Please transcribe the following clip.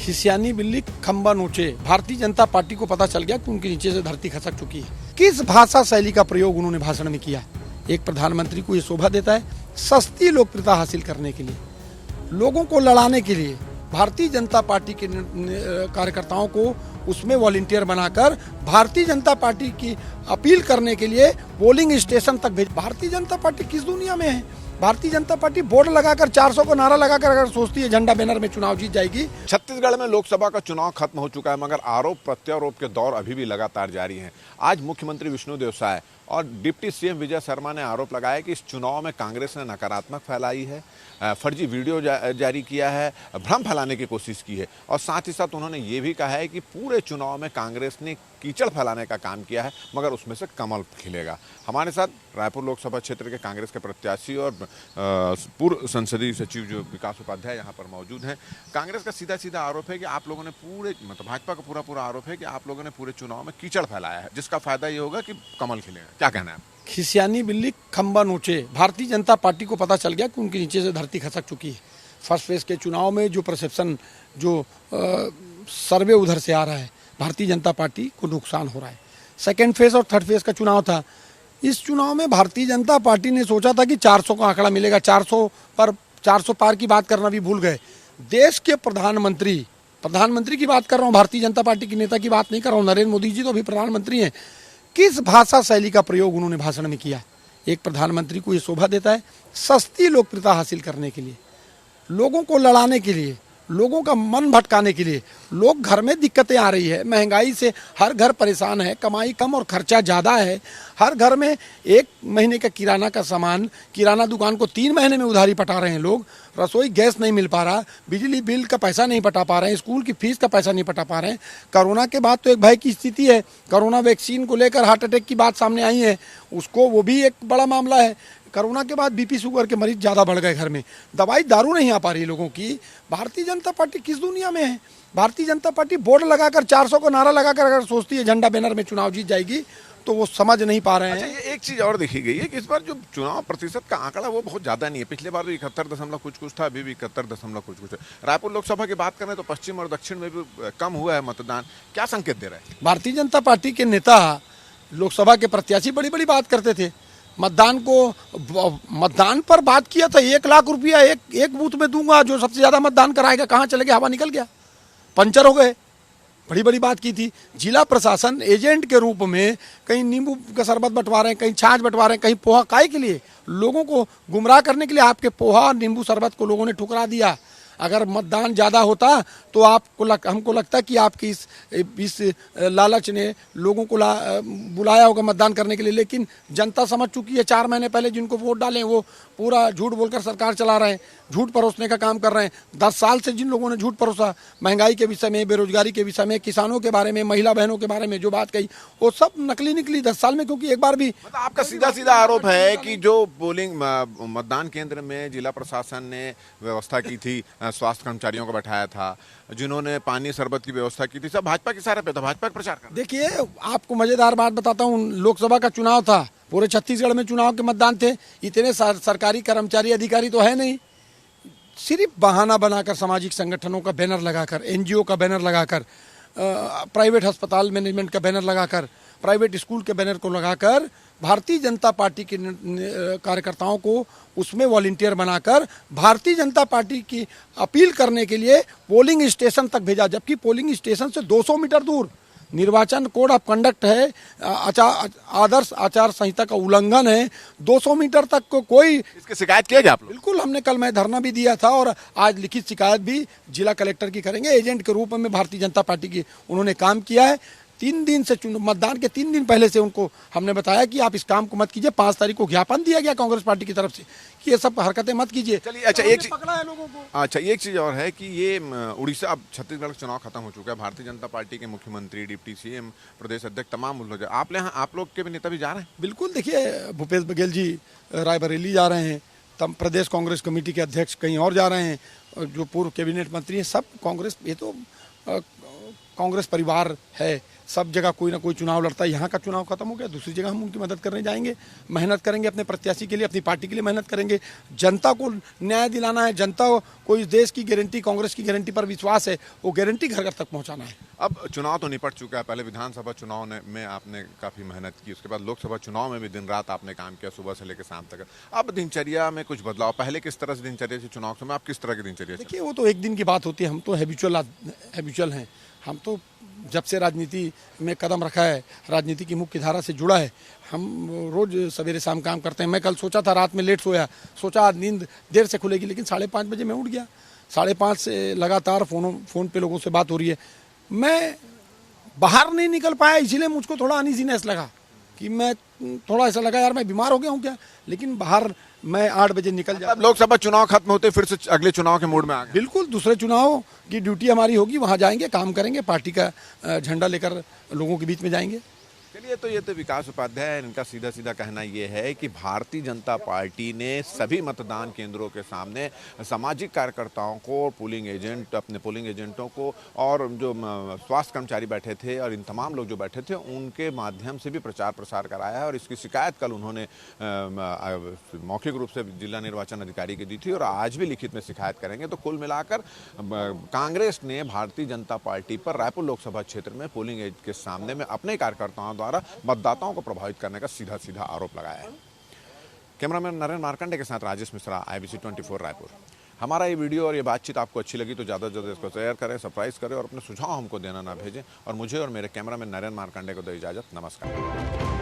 खिसियानी बिल्ली खंबा नोचे। भारतीय जनता पार्टी को पता चल गया कि उनके नीचे से धरती खसक चुकी है। किस भाषा शैली का प्रयोग उन्होंने भाषण में किया। एक प्रधानमंत्री को ये शोभा देता है सस्ती लोकप्रियता हासिल करने के लिए, लोगों को लड़ाने के लिए भारतीय जनता पार्टी के कार्यकर्ताओं को उसमें वॉलंटियर बनाकर भारतीय जनता पार्टी की अपील करने के लिए पोलिंग स्टेशन तक भेज। भारतीय जनता पार्टी किस दुनिया में है? भारतीय जनता पार्टी बोर्ड लगाकर 400 को नारा लगाकर अगर सोचती है झंडा बैनर में चुनाव जीत जाएगी। छत्तीसगढ़ में लोकसभा का चुनाव खत्म हो चुका है, मगर आरोप प्रत्यारोप के दौर अभी भी लगातार जारी हैं। आज मुख्यमंत्री विष्णुदेव साय और डिप्टी सीएम विजय शर्मा ने आरोप लगाया कि इस चुनाव में कांग्रेस ने नकारात्मक फैलाई है, फर्जी वीडियो जारी किया है, भ्रम फैलाने की कोशिश की है। और साथ ही साथ उन्होंने ये भी कहा है कि पूरे चुनाव में कांग्रेस ने कीचड़ फैलाने का काम किया है, मगर उसमें से कमल खिलेगा। हमारे साथ रायपुर लोकसभा क्षेत्र के कांग्रेस के प्रत्याशी और पूर्व संसदीय सचिव जो विकास उपाध्याय यहाँ पर मौजूद हैं। कांग्रेस का सीधा सीधा आरोप है कि आप लोगों ने भाजपा का पूरा आरोप है कि आप लोगों ने पूरे चुनाव में कीचड़ फैलाया है, जिसका फायदा ये होगा कि कमल खिलेगा। क्या कहना है? खिसियानी बिल्ली खंबा नोचे। भारतीय जनता पार्टी को पता चल गया कि उनके नीचे से धरती खसक चुकी है। फर्स्ट फेज के चुनाव में जो परसेप्शन, जो सर्वे उधर से आ रहा है, भारतीय जनता पार्टी को नुकसान हो रहा है। सेकेंड फेज और थर्ड फेज का चुनाव था। इस चुनाव में भारतीय जनता पार्टी ने सोचा था कि 400 का आंकड़ा मिलेगा, 400 पार की बात करना भी भूल गए। देश के प्रधानमंत्री की बात कर रहा हूँ, भारतीय जनता पार्टी के नेता की बात नहीं कर रहा हूँ। नरेंद्र मोदी जी तो अभी प्रधानमंत्री हैं। किस भाषा शैली का प्रयोग उन्होंने भाषण में किया। एक प्रधानमंत्री को ये शोभा देता है सस्ती लोकप्रियता हासिल करने के लिए, लोगों को लड़ाने के लिए, लोगों का मन भटकाने के लिए। लोग घर में दिक्कतें आ रही है, महंगाई से हर घर परेशान है, कमाई कम और खर्चा ज़्यादा है। हर घर में 1 महीने का किराना का सामान, किराना दुकान को 3 महीने में उधारी पटा रहे हैं लोग। रसोई गैस नहीं मिल पा रहा, बिजली बिल का पैसा नहीं पटा पा रहे हैं, स्कूल की फीस का पैसा नहीं पटा पा रहे हैं। कोरोना के बाद तो एक भय की स्थिति है। कोरोना वैक्सीन को लेकर हार्ट अटैक की बात सामने आई है, वो भी एक बड़ा मामला है। कोरोना के बाद बीपी शुगर के मरीज ज़्यादा बढ़ गए घर में, दवाई दारू नहीं आ पा रही लोगों की। भारतीय जनता पार्टी किस दुनिया में है? भारतीय जनता पार्टी बोर्ड लगाकर 400 को नारा लगाकर अगर सोचती है झंडा बैनर में चुनाव जीत जाएगी, तो वो समझ नहीं पा रहे हैं। अच्छा, ये एक चीज और देखी गई है कि इस बार जो चुनाव प्रतिशत का आंकड़ा वो बहुत ज्यादा नहीं है। पिछले बार तो 71 कुछ था, अभी भी 71 कुछ है। रायपुर लोकसभा की बात करें तो पश्चिम और दक्षिण में भी कम हुआ है मतदान। क्या संकेत दे रहे हैं? भारतीय जनता पार्टी के नेता, लोकसभा के प्रत्याशी बड़ी बड़ी बात करते थे। मतदान पर बात किया था, 1 लाख रुपया एक बूथ में दूंगा, जो सबसे ज्यादा मतदान कराएगा। कहाँ चले गए? हवा निकल गया, पंचर हो गए। बड़ी बड़ी बात की थी। जिला प्रशासन एजेंट के रूप में कहीं नींबू का शरबत बंटवा रहे हैं, कहीं छाछ बंटवा रहे हैं, कहीं पोहा। काहे के लिए? लोगों को गुमराह करने के लिए। आपके पोहा और नींबू शरबत को लोगों ने ठुकरा दिया। अगर मतदान ज़्यादा होता तो हमको लगता कि आपकी इस लालच ने लोगों को बुलाया होगा मतदान करने के लिए। लेकिन जनता समझ चुकी है। 4 महीने पहले जिनको वोट डालें वो पूरा झूठ बोलकर सरकार चला रहे हैं, झूठ परोसने का काम कर रहे हैं। 10 साल से जिन लोगों ने झूठ परोसा, महंगाई के विषय में, बेरोजगारी के विषय में, किसानों के बारे में, महिला बहनों के बारे में जो बात कही, वो सब नकली निकली 10 साल में। क्योंकि एक बार भी आपका सीधा सीधा आरोप है कि जो पोलिंग मतदान केंद्र में जिला प्रशासन ने व्यवस्था की थी, स्वास्थ्य कर्मचारियों को बैठाया था, जिन्होंने पानी शरबत की व्यवस्था की थी, सब भाजपा के सारे पे था, भाजपा का प्रचार कर। देखिए, आपको मजेदार बात बताता हूँ। लोकसभा का चुनाव था, पूरे छत्तीसगढ़ में चुनाव के मतदान थे। इतने सरकारी कर्मचारी अधिकारी तो है नहीं। सिर्फ बहाना बनाकर सामाजिक संगठनों का बैनर लगाकर, एनजीओ का बैनर लगाकर, प्राइवेट अस्पताल मैनेजमेंट का बैनर लगाकर, प्राइवेट स्कूल के बैनर को लगाकर भारतीय जनता पार्टी के कार्यकर्ताओं को उसमें वॉलंटियर बनाकर भारतीय जनता पार्टी की अपील करने के लिए पोलिंग स्टेशन तक भेजा। जबकि पोलिंग स्टेशन से 200 मीटर दूर निर्वाचन कोड ऑफ कंडक्ट है, आदर्श आचार संहिता का उल्लंघन है। 200 मीटर तक को कोई इसकी शिकायत किया गया आप लोग? बिल्कुल, हमने कल मैं धरना भी दिया था और आज लिखित शिकायत भी जिला कलेक्टर की करेंगे। एजेंट के रूप में भारतीय जनता पार्टी की उन्होंने काम किया है। 3 दिन से मतदान के 3 दिन पहले से उनको हमने बताया कि आप इस काम को मत कीजिए। 5 तारीख को ज्ञापन दिया गया कांग्रेस पार्टी की तरफ से कि ये सब हरकतें मत कीजिए। चलिए, अच्छा, एक पकड़ा है लोगों को। अच्छा, एक चीज और है कि ये उड़ीसा, अब छत्तीसगढ़ का चुनाव खत्म हो चुका है। भारतीय जनता पार्टी के मुख्यमंत्री, डिप्टी सीएम, प्रदेश अध्यक्ष, तमाम लोग आप लोग के भी नेता भी जा रहे हैं? बिल्कुल, देखिए, भूपेश बघेल जी रायबरेली जा रहे हैं, तब प्रदेश कांग्रेस कमेटी के अध्यक्ष कहीं और जा रहे हैं, जो पूर्व कैबिनेट मंत्री हैं, सब कांग्रेस। ये तो कांग्रेस परिवार है। सब जगह कोई ना कोई चुनाव लड़ता है, यहाँ का चुनाव खत्म हो गया, दूसरी जगह हम उनकी मदद करने जाएंगे, मेहनत करेंगे, अपने प्रत्याशी के लिए, अपनी पार्टी के लिए मेहनत करेंगे। जनता को न्याय दिलाना है, जनता को इस देश की गारंटी, कांग्रेस की गारंटी पर विश्वास है, वो गारंटी घर घर तक पहुँचाना है। अब चुनाव तो निपट चुका है, पहले विधानसभा चुनाव में आपने काफी मेहनत की, उसके बाद लोकसभा चुनाव में भी दिन रात आपने काम किया, सुबह से लेकर शाम तक। अब दिनचर्या में कुछ बदलाव, पहले किस तरह से दिनचर्या थी चुनाव समय, आप किस तरह की दिनचर्या? देखिए, वो तो एक दिन की बात होती है, हम तो हैबिचुअल हैं। हम तो जब से राजनीति में कदम रखा है, राजनीति की मुख्य धारा से जुड़ा है, हम रोज सवेरे शाम काम करते हैं। मैं कल सोचा था, रात में लेट सोया, सोचा आज नींद देर से खुलेगी, लेकिन 5:30 बजे मैं उठ गया। 5:30 से लगातार फोन पे लोगों से बात हो रही है। मैं बाहर नहीं निकल पाया, इसीलिए मुझको थोड़ा अनईजीनेस लगा कि मैं थोड़ा ऐसा लगा यार मैं बीमार हो गया हूँ क्या, लेकिन बाहर मैं 8 बजे निकल जाता। अब लोकसभा चुनाव खत्म होते फिर से अगले चुनाव के मूड में आ गए? बिल्कुल, दूसरे चुनाव की ड्यूटी हमारी होगी, वहाँ जाएंगे, काम करेंगे, पार्टी का झंडा लेकर लोगों के बीच में जाएंगे। चलिए, तो ये तो विकास उपाध्याय, इनका सीधा सीधा कहना ये है कि भारतीय जनता पार्टी ने सभी मतदान केंद्रों के सामने सामाजिक कार्यकर्ताओं को, पोलिंग एजेंट, अपने पोलिंग एजेंटों को और जो स्वास्थ्य कर्मचारी बैठे थे और इन तमाम लोग जो बैठे थे उनके माध्यम से भी प्रचार प्रसार कराया है। और इसकी शिकायत कल उन्होंने मौखिक रूप से जिला निर्वाचन अधिकारी की दी थी और आज भी लिखित में शिकायत करेंगे। तो कुल मिलाकर कांग्रेस ने भारतीय जनता पार्टी पर रायपुर लोकसभा क्षेत्र में पोलिंग एजेंट के सामने में अपने कार्यकर्ताओं द्वारा मतदाताओं को प्रभावित करने का सीधा सीधा आरोप लगाया है। कैमरामैन नरेंद्र मार्कंडे के साथ राजेश मिश्रा, IBC 24 रायपुर। हमारा ये वीडियो और ये बातचीत आपको अच्छी लगी तो ज़्यादा से ज़्यादा इसको शेयर करें, सब्सक्राइब करें और अपने सुझाव हमको देना ना भेजें। और मुझे और मेरे कैमरामैन नरेंद्र मार्कंडे को दो इजाज़त। नमस्कार।